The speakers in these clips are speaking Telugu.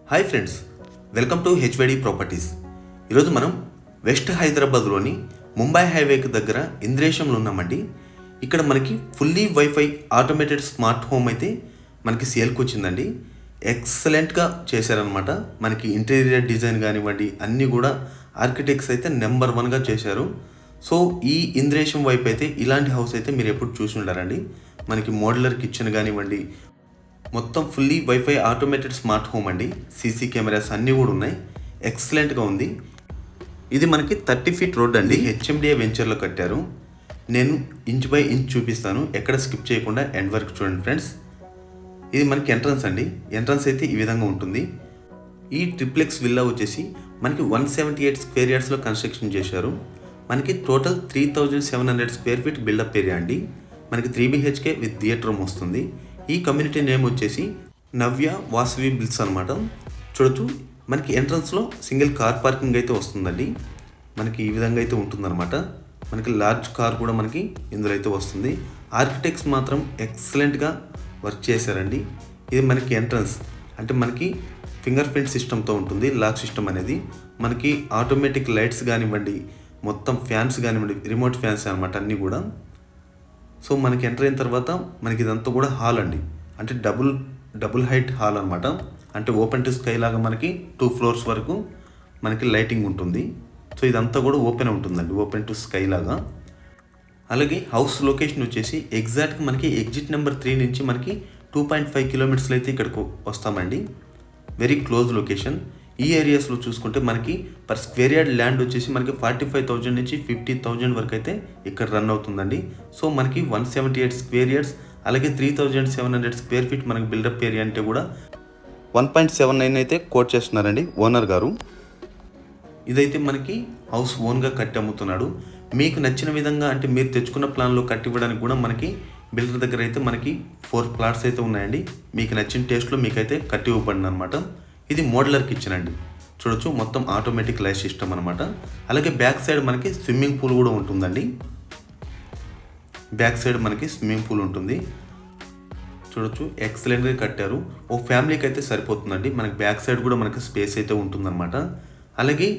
Hi friends, welcome to HYD properties. ఈరోజు మనం వెస్ట్ హైదరాబాద్లోని ముంబై హైవేకి దగ్గర ఇంద్రేశంలో ఉన్నామండి. ఇక్కడ మనకి fully wifi automated smart home అయితే మనకి సేల్కి వచ్చిందండి. ఎక్సలెంట్గా చేశారనమాట. మనకి ఇంటీరియర్ డిజైన్ కానివ్వండి అన్నీ కూడా ఆర్కిటెక్ట్స్ అయితే నెంబర్ 1గా చేశారు. సో ఈ ఇంద్రేశం వైపు అయితే ఇలాంటి హౌస్ అయితే మీరు ఎప్పుడు చూసి ఉండారండి. మనకి మోడ్యులర్ కిచెన్ కానివ్వండి, మొత్తం fully wifi automated smart home అండి. సీసీ కెమెరాస్ అన్నీ కూడా ఉన్నాయి. ఎక్సలెంట్గా ఉంది. ఇది మనకి 30 ఫీట్ రోడ్ అండి. హెచ్ఎండిఏ వెంచర్లో కట్టారు. నేను ఇంచ్ బై ఇంచ్ చూపిస్తాను, ఎక్కడ స్కిప్ చేయకుండా ఎండ్ వరకు చూడండి ఫ్రెండ్స్. ఇది మనకి ఎంట్రన్స్ అండి. ఎంట్రన్స్ అయితే ఈ విధంగా ఉంటుంది. ఈ ట్రిప్లెక్స్ విల్లా వచ్చేసి మనకి 178 స్క్వేర్ యార్డ్స్లో కన్స్ట్రక్షన్ చేశారు. మనకి total 3700 square feet buildup area అండి. మనకి 3 BHK విత్ థియేటర్ రూమ్ వస్తుంది. ఈ కమ్యూనిటీ నేమ్ వచ్చేసి నవ్య వాసవి బిల్స్ అనమాట. చూడొచ్చు, మనకి ఎంట్రన్స్లో సింగిల్ కార్ పార్కింగ్ అయితే వస్తుందండి. మనకి ఈ విధంగా అయితే ఉంటుందన్నమాట. మనకి లార్జ్ కార్ కూడా మనకి ఇందులో అయితే వస్తుంది. ఆర్కిటెక్ట్స్ మాత్రం ఎక్సలెంట్గా వర్క్ చేశారండి. ఇది మనకి ఎంట్రన్స్ అంటే మనకి ఫింగర్ ప్రింట్ సిస్టమ్తో ఉంటుంది. లాక్ సిస్టమ్ అనేది మనకి ఆటోమేటిక్ లైట్స్ కానివ్వండి, మొత్తం ఫ్యాన్స్ కానివ్వండి, రిమోట్ ఫ్యాన్స్ అనమాట అన్నీ కూడా. సో మనకి ఎంటర్ అయిన తర్వాత మనకి ఇదంతా కూడా హాల్ అండి. అంటే డబుల్ హైట్ హాల్ అనమాట. అంటే ఓపెన్ టు స్కై లాగా మనకి 2 ఫ్లోర్స్ వరకు మనకి లైటింగ్ ఉంటుంది. సో ఇదంతా కూడా ఓపెన్ ఉంటుందండి, ఓపెన్ టు స్కై లాగా. అలాగే హౌస్ లొకేషన్ వచ్చేసి ఎగ్జాక్ట్గా మనకి ఎగ్జిట్ నెంబర్ 3 నుంచి మనకి 2.5 కిలోమీటర్స్లో అయితే ఇక్కడికి వస్తామండి. Very close location. ఈ ఏరియాస్లో చూసుకుంటే మనకి పర్ స్క్వేర్ యార్డ్ ల్యాండ్ వచ్చేసి మనకి 45,000 నుంచి 50,000 వరకు అయితే ఇక్కడ రన్ అవుతుందండి. సో మనకి 178 స్క్వేర్ యార్డ్స్ అలాగే 3700 స్క్వేర్ ఫీట్ మనకి బిల్డప్ ఏరియా అంటే కూడా 1.79 అయితే కోట్ చేస్తున్నారండి ఓనర్ గారు. ఇదైతే మనకి హౌస్ ఓన్గా కట్టి అమ్ముతున్నాడు. మీకు నచ్చిన విధంగా అంటే మీరు తెచ్చుకున్న ప్లాన్లో కట్టివ్వడానికి కూడా మనకి బిల్డర్ దగ్గర అయితే మనకి 4 ప్లాట్స్ అయితే ఉన్నాయండి. మీకు నచ్చిన టేస్ట్లో మీకైతే కట్టి ఇవ్వబడింది అనమాట. ఇది మోడ్యులర్ కిచెన్ అండి. చూడొచ్చు, మొత్తం ఆటోమేటిక్ లైట్ సిస్టమ్ అనమాట. అలాగే బ్యాక్ సైడ్ మనకి స్విమ్మింగ్ పూల్ కూడా ఉంటుందండి. బ్యాక్ సైడ్ మనకి స్విమ్మింగ్ పూల్ ఉంటుంది. చూడొచ్చు, ఎక్సలెంట్గా కట్టారు. ఓ ఫ్యామిలీకి అయితే సరిపోతుందండి. మనకి బ్యాక్ సైడ్ కూడా మనకి స్పేస్ అయితే ఉంటుందన్నమాట. అలాగే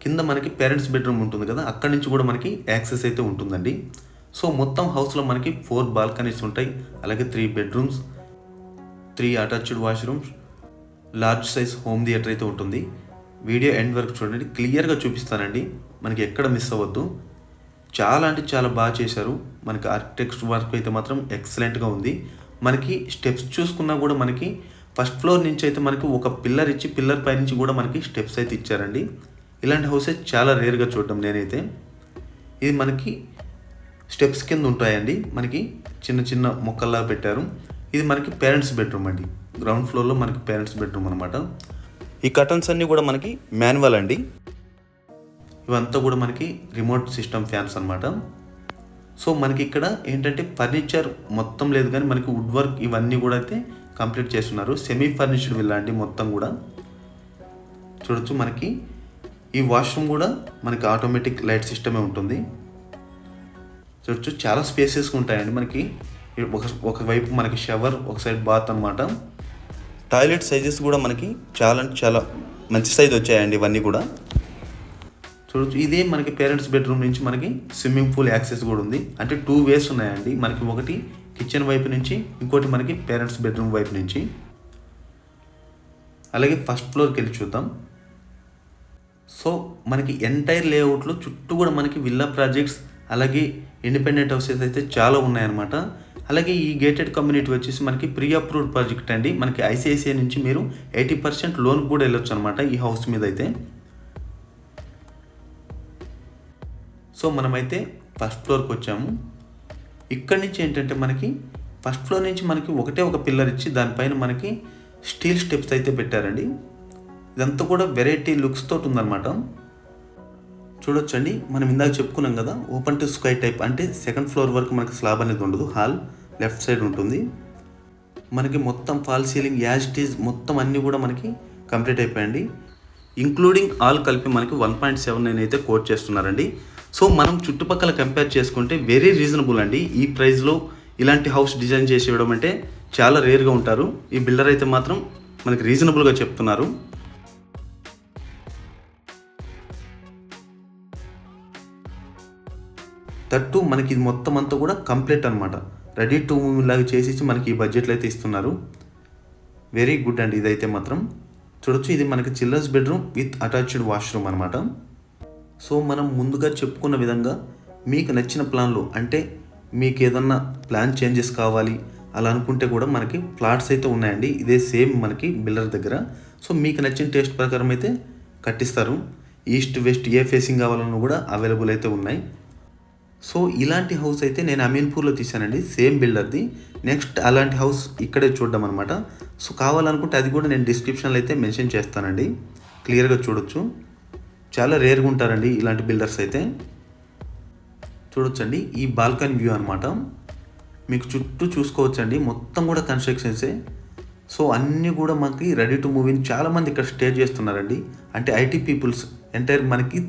కింద మనకి పేరెంట్స్ బెడ్రూమ్ ఉంటుంది కదా, అక్కడి నుంచి కూడా మనకి యాక్సెస్ అయితే ఉంటుందండి. సో మొత్తం హౌస్లో మనకి 4 బాల్కనీస్ ఉంటాయి. అలాగే 3 bedrooms, 3 attached washrooms, large size home theatre అయితే ఉంటుంది. వీడియో ఎండ్ వరకు చూడండి, క్లియర్గా చూపిస్తానండి. మనకి ఎక్కడ మిస్ అవ్వద్దు. చాలా అంటే చాలా బాగా చేశారు. మనకి ఆర్కిటెక్చర్ వర్క్ అయితే మాత్రం ఎక్సలెంట్గా ఉంది. మనకి స్టెప్స్ చూసుకున్నా కూడా మనకి ఫస్ట్ ఫ్లోర్ నుంచి అయితే మనకి ఒక పిల్లర్ ఇచ్చి పిల్లర్ పై నుంచి కూడా మనకి స్టెప్స్ అయితే ఇచ్చారండి. ఇలాంటి హౌసెస్ చాలా రేర్గా చూడడం నేనైతే. ఇది మనకి స్టెప్స్ కింద ఉంటాయండి. మనకి చిన్న చిన్న మొక్కల్లా పెట్టారు. ఇది మనకి పేరెంట్స్ బెడ్రూమ్ అండి. గ్రౌండ్ ఫ్లోర్లో మనకి పేరెంట్స్ బెడ్రూమ్ అనమాట. ఈ కర్టన్స్ అన్నీ కూడా మనకి మాన్యువల్ అండి. ఇవంతా కూడా మనకి రిమోట్ సిస్టమ్ ఫ్యాన్స్ అనమాట. సో మనకి ఇక్కడ ఏంటంటే ఫర్నిచర్ మొత్తం లేదు కానీ మనకి వుడ్ వర్క్ ఇవన్నీ కూడా అయితే కంప్లీట్ చేస్తున్నారు. సెమీ ఫర్నిష్డ్ విల్లా అండి మొత్తం కూడా. చూడొచ్చు, మనకి ఈ వాష్రూమ్ కూడా మనకి ఆటోమేటిక్ లైట్ సిస్టమే ఉంటుంది. చూడొచ్చు, చాలా స్పేసెస్గా ఉంటాయండి. మనకి ఒకవైపు మనకి షవర్, ఒక సైడ్ బాత్ అనమాట. టాయిలెట్ సైజెస్ కూడా మనకి చాలా అంటే చాలా మంచి సైజ్ వచ్చాయండి ఇవన్నీ కూడా. చూడొచ్చు, ఇదే మనకి పేరెంట్స్ బెడ్రూమ్ నుంచి మనకి స్విమ్మింగ్ పూల్ యాక్సెస్ కూడా ఉంది. అంటే 2 వేస్ ఉన్నాయండి. మనకి ఒకటి కిచెన్ వైపు నుంచి, ఇంకోటి మనకి పేరెంట్స్ బెడ్రూమ్ వైపు నుంచి. అలాగే ఫస్ట్ ఫ్లోర్కి వెళ్ళి చూద్దాం. సో మనకి ఎంటైర్ లేఅవుట్లో చుట్టూ కూడా మనకి విల్లా ప్రాజెక్ట్స్ అలాగే ఇండిపెండెంట్ హౌసెస్ అయితే చాలా ఉన్నాయన్నమాట. అలాగే ఈ గేటెడ్ కమ్యూనిటీ వచ్చేసి మనకి ప్రీ అప్రూవ్డ్ ప్రాజెక్ట్ అండి. మనకి ICICI నుంచి మీరు 80% లోన్ కూడా వెళ్ళొచ్చు అనమాట ఈ హౌస్ మీద అయితే. సో మనమైతే ఫస్ట్ ఫ్లోర్కి వచ్చాము. ఇక్కడి నుంచి ఏంటంటే మనకి ఫస్ట్ ఫ్లోర్ నుంచి మనకి ఒకటే ఒక పిల్లర్ ఇచ్చి దానిపైన మనకి స్టీల్ స్టెప్స్ అయితే పెట్టారండి. ఇదంతా కూడా వెరైటీ లుక్స్ తోటి ఉందన్నమాట. చూడొచ్చండి, మనం ఇందాక చెప్పుకున్నాం కదా ఓపెన్ టు స్కై టైప్. అంటే 2nd ఫ్లోర్ వరకు మనకి స్లాబ్ అనేది ఉండదు. హాల్ లెఫ్ట్ సైడ్ ఉంటుంది. మనకి మొత్తం fall ceiling as it is మొత్తం అన్నీ కూడా మనకి కంప్లీట్ అయిపోయండి. ఇంక్లూడింగ్ ఆల్ కలిపి మనకి 1.79 అయితే కోట్ చేస్తున్నారండి. సో మనం చుట్టుపక్కల కంపేర్ చేసుకుంటే వెరీ రీజనబుల్ అండి. ఈ ప్రైస్లో ఇలాంటి హౌస్ డిజైన్ చేసి ఇవ్వడం అంటే చాలా రేర్గా ఉంటారు. ఈ బిల్డర్ అయితే మాత్రం మనకి రీజనబుల్గా చెప్తున్నారు. తట్టు మనకి ఇది మొత్తం అంతా కూడా కంప్లీట్ అనమాట. రెడీ టు మూవ్ లాగా చేసి మనకి ఈ బడ్జెట్లో అయితే ఇస్తున్నారు. వెరీ గుడ్ అండి. ఇదైతే మాత్రం చూడొచ్చు, ఇది మనకి children's bedroom with attached washroom అనమాట. సో మనం ముందుగా చెప్పుకున్న విధంగా మీకు నచ్చిన ప్లాన్లో, అంటే మీకు ఏదన్నా ప్లాన్ చేంజెస్ కావాలి అలా అనుకుంటే కూడా మనకి ప్లాట్స్ అయితే ఉన్నాయండి. ఇదే సేమ్ మనకి బిల్డర్ దగ్గర. సో మీకు నచ్చిన టేస్ట్ ప్రకారం అయితే కట్టిస్తారు. ఈస్ట్ వెస్ట్ ఏ ఫేసింగ్ కావాలన్నా కూడా అవైలబుల్ అయితే ఉన్నాయి. సో ఇలాంటి హౌస్ అయితే నేను అమీన్పూర్లో తీసానండి, సేమ్ బిల్డర్ది. నెక్స్ట్ అలాంటి హౌస్ ఇక్కడే చూడడం అనమాట. సో కావాలనుకుంటే అది కూడా నేను డిస్క్రిప్షన్లో అయితే మెన్షన్ చేస్తానండి, క్లియర్గా చూడొచ్చు. చాలా రేర్గా ఉంటారండి ఇలాంటి బిల్డర్స్ అయితే. చూడొచ్చండి, ఈ బాల్కనీ వ్యూ అనమాట. మీకు చుట్టూ చూసుకోవచ్చండి, మొత్తం కూడా కన్స్ట్రక్షన్సే. సో అన్నీ కూడా మనకి రెడీ టు మూవ్ ఇన్. చాలామంది ఇక్కడ స్టే చేస్తున్నారండి, అంటే ఐటీ పీపుల్స్. ఎంటైర్ మనకి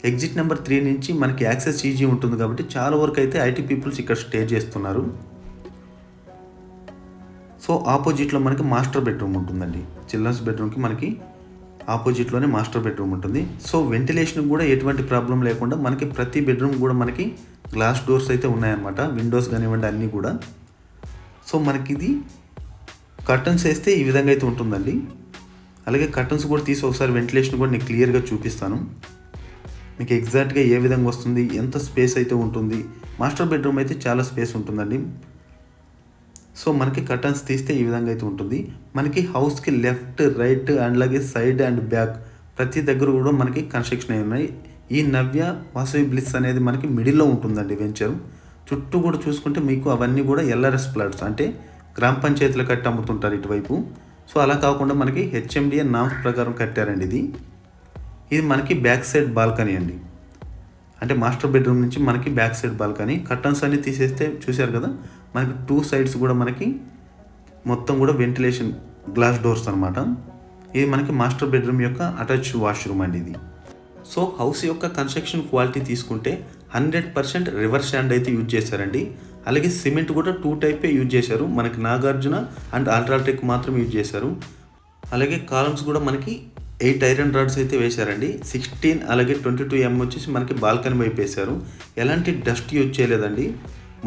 ఎగ్జిట్ నెంబర్ 3 నుంచి మనకి యాక్సెస్ ఈజీ ఉంటుంది కాబట్టి చాలా వరకు అయితే ఐటీ పీపుల్స్ ఇక్కడ స్టే చేస్తున్నారు. సో ఆపోజిట్లో మనకి మాస్టర్ బెడ్రూమ్ ఉంటుందండి. చిల్డ్రన్స్ బెడ్రూమ్కి మనకి ఆపోజిట్లోనే మాస్టర్ బెడ్రూమ్ ఉంటుంది. సో వెంటిలేషన్ కూడా ఎటువంటి ప్రాబ్లం లేకుండా మనకి ప్రతి బెడ్రూమ్ కూడా మనకి గ్లాస్ డోర్స్ అయితే ఉన్నాయన్నమాట. విండోస్ కానివ్వండి అన్నీ కూడా. సో మనకి ఇది కర్టన్స్ వేస్తే ఈ విధంగా అయితే ఉంటుందండి. అలాగే కర్టన్స్ కూడా తీసి ఒకసారి వెంటిలేషన్ కూడా నేను క్లియర్గా చూపిస్తాను మీకు, ఎగ్జాక్ట్గా ఏ విధంగా వస్తుంది, ఎంత స్పేస్ అయితే ఉంటుంది. మాస్టర్ బెడ్రూమ్ అయితే చాలా స్పేస్ ఉంటుందండి. సో మనకి కర్టన్స్ తీస్తే ఈ విధంగా అయితే ఉంటుంది. మనకి హౌస్కి లెఫ్ట్ రైట్ అండ్ అలాగే సైడ్ అండ్ బ్యాక్ ప్రతి దగ్గర కూడా మనకి కన్స్ట్రక్షన్ అయి ఉన్నాయి. ఈ నవ్య వాసవి బ్లిస్ అనేది మనకి మిడిల్లో ఉంటుందండి వెంచర్. చుట్టూ కూడా చూసుకుంటే మీకు అవన్నీ కూడా ఎల్ఆర్ఎస్ ప్లాట్స్, అంటే గ్రామ పంచాయతీలు కట్టి అమ్ముతుంటారు ఇటువైపు. సో అలా కాకుండా మనకి హెచ్ఎండిఏ నామ్స్ ప్రకారం కట్టారండి ఇది. ఇది మనకి బ్యాక్ సైడ్ బాల్కనీ అండి, అంటే మాస్టర్ బెడ్రూమ్ నుంచి మనకి బ్యాక్ సైడ్ బాల్కనీ. కర్టన్స్ అన్ని తీసేస్తే చూశారు కదా, మనకి 2 సైడ్స్ కూడా మనకి మొత్తం కూడా వెంటిలేషన్ గ్లాస్ డోర్స్ అనమాట. ఇది మనకి మాస్టర్ బెడ్రూమ్ యొక్క అటాచ్డ్ వాష్రూమ్ అండి ఇది. సో హౌస్ యొక్క కన్స్ట్రక్షన్ క్వాలిటీ తీసుకుంటే 100% రివర్స్ శాండ్ అయితే యూజ్ చేశారండి. అలాగే సిమెంట్ కూడా 2 టైపే యూజ్ చేశారు. మనకి నాగార్జున అండ్ అల్ట్రాటెక్ మాత్రం యూజ్ చేశారు. అలాగే కాలమ్స్ కూడా మనకి 8 ఐరన్ రాడ్స్ అయితే వేశారండి. 16 అలాగే 22 mm వచ్చేసి మనకి బాల్కనీ వైపు వేశారు. ఎలాంటి డస్ట్ యూజ్ చేయలేదండి.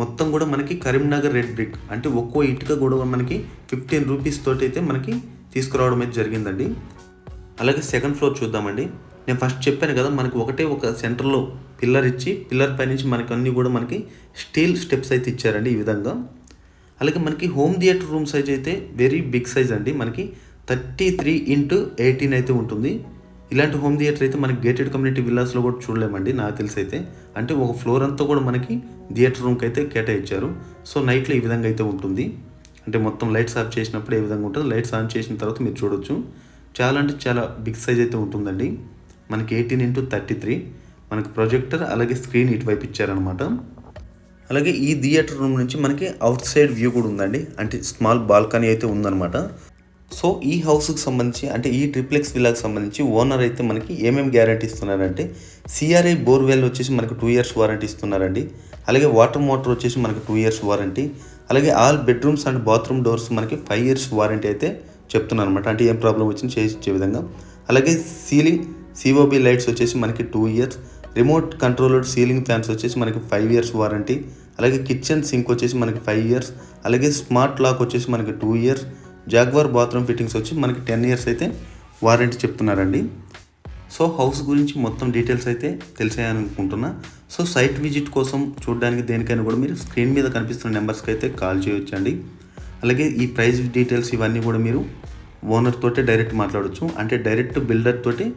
మొత్తం కూడా మనకి కరీంనగర్ రెడ్ బ్రిక్, అంటే ఒక్కో ఇటుక కూడా మనకి 15 రూపీస్ తోటి అయితే మనకి తీసుకురావడం అయితే జరిగిందండి. అలాగే సెకండ్ ఫ్లోర్ చూద్దామండి. నేను ఫస్ట్ చెప్పాను కదా, మనకి ఒక సెంటర్లో పిల్లర్ ఇచ్చి, పిల్లర్ పై నుంచి మనకి అన్నీ కూడా మనకి స్టీల్ స్టెప్స్ అయితే ఇచ్చారండి ఈ విధంగా. అలాగే మనకి హోమ్ థియేటర్ రూమ్ సైజ్ అయితే వెరీ బిగ్ సైజ్ అండి. మనకి 33x18 అయితే ఉంటుంది. ఇలాంటి హోమ్ థియేటర్ అయితే మనకి గేటెడ్ కమ్యూనిటీ విల్లాస్లో కూడా చూడలేమండి నాకు తెలిసి అయితే. అంటే ఒక ఫ్లోర్ అంతా కూడా మనకి థియేటర్ రూమ్కి అయితే కేటాయించారు. సో నైట్లో ఈ విధంగా అయితే ఉంటుంది. అంటే మొత్తం లైట్స్ ఆఫ్ చేసినప్పుడు ఏ విధంగా ఉంటుంది, లైట్స్ ఆన్ చేసిన తర్వాత మీరు చూడొచ్చు. చాలా అంటే చాలా బిగ్ సైజ్ అయితే ఉంటుందండి. మనకి 18x33 మనకి ప్రొజెక్టర్ అలాగే స్క్రీన్ ఇటువైపు ఇచ్చారనమాట. అలాగే ఈ థియేటర్ రూమ్ నుంచి మనకి అవుట్ సైడ్ వ్యూ కూడా ఉందండి, అంటే స్మాల్ బాల్కనీ అయితే ఉందన్నమాట. సో ఈ హౌస్కి సంబంధించి, అంటే ఈ ట్రిప్లెక్స్ విల్లాకి సంబంధించి ఓనర్ అయితే మనకి ఏమేమి గ్యారంటీ ఇస్తున్నారంటే, సిఆర్ఐ బోర్వెల్ వచ్చేసి మనకి 2 years వారంటీ ఇస్తున్నారండి. అలాగే వాటర్ మోటార్ వచ్చేసి మనకి 2 years వారంటీ. అలాగే all bedrooms and bathroom doors మనకి 5 years వారంటీ అయితే చెప్తున్నారు అనమాట, అంటే ఏం ప్రాబ్లం వచ్చినా చేసి ఇచ్చే విధంగా. అలాగే సీలింగ్ సిఓబి లైట్స్ వచ్చేసి మనకి 2 years. Remote controlled ceiling fans వచ్చేసి మనకి 5 years వారంటీ. అలాగే కిచెన్ సింక్ వచ్చేసి మనకి 5 years. అలాగే స్మార్ట్ లాక్ వచ్చేసి మనకి 2 years. జాగ్వార్ బాత్రూమ్ ఫిట్టింగ్స్ వచ్చి మనకి 10 years అయితే వారంటీ చెప్తున్నారండి. సో హౌస్ గురించి మొత్తం డీటెయిల్స్ అయితే తెలిసాయని అనుకుంటున్నా. సో సైట్ విజిట్ కోసం చూడడానికి దేనికైనా కూడా మీరు స్క్రీన్ మీద కనిపిస్తున్న నెంబర్స్కి అయితే కాల్ చేయొచ్చండి. అలాగే ఈ ప్రైస్ డీటెయిల్స్ ఇవన్నీ కూడా మీరు ఓనర్ తోటే డైరెక్ట్ మాట్లాడవచ్చు, అంటే డైరెక్ట్ బిల్డర్ తోటి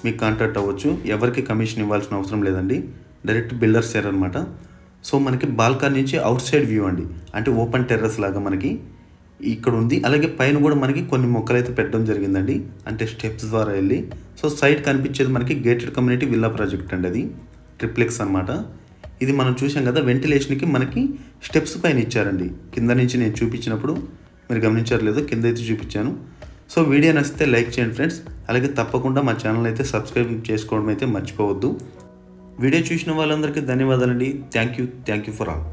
మీకు కాంటాక్ట్ అవ్వచ్చు. ఎవరికి కమిషన్ ఇవ్వాల్సిన అవసరం లేదండి, డైరెక్ట్ బిల్డర్ షేర్ అనమాట. సో మనకి బాల్కనీ నుంచి అవుట్ సైడ్ వ్యూ అండి, అంటే ఓపెన్ టెర్రస్ లాగా మనకి ఇక్కడ ఉంది. అలాగే పైన కూడా మనకి కొన్ని మొక్కలు అయితే పెట్టడం జరిగిందండి, అంటే స్టెప్స్ ద్వారా వెళ్ళి. సో సైడ్ కనిపించేది మనకి గేటెడ్ కమ్యూనిటీ విల్లా ప్రాజెక్ట్ అండి, అది ట్రిప్లెక్స్ అనమాట. ఇది మనం చూసాం కదా, వెంటిలేషన్కి మనకి స్టెప్స్ పైన ఇచ్చారండి. కింద నుంచి నేను చూపించినప్పుడు మీరు గమనించారు లేదో, కింద అయితే చూపించాను. సో వీడియో నచ్చితే లైక్ చేయండి ఫ్రెండ్స్. అలాగే తప్పకుండా మా ఛానల్ అయితే సబ్స్క్రైబ్ చేసుకోవడం అయితే మర్చిపోవద్దు. వీడియో చూసిన వాళ్ళందరికీ ధన్యవాదాలండి. Thank you for all.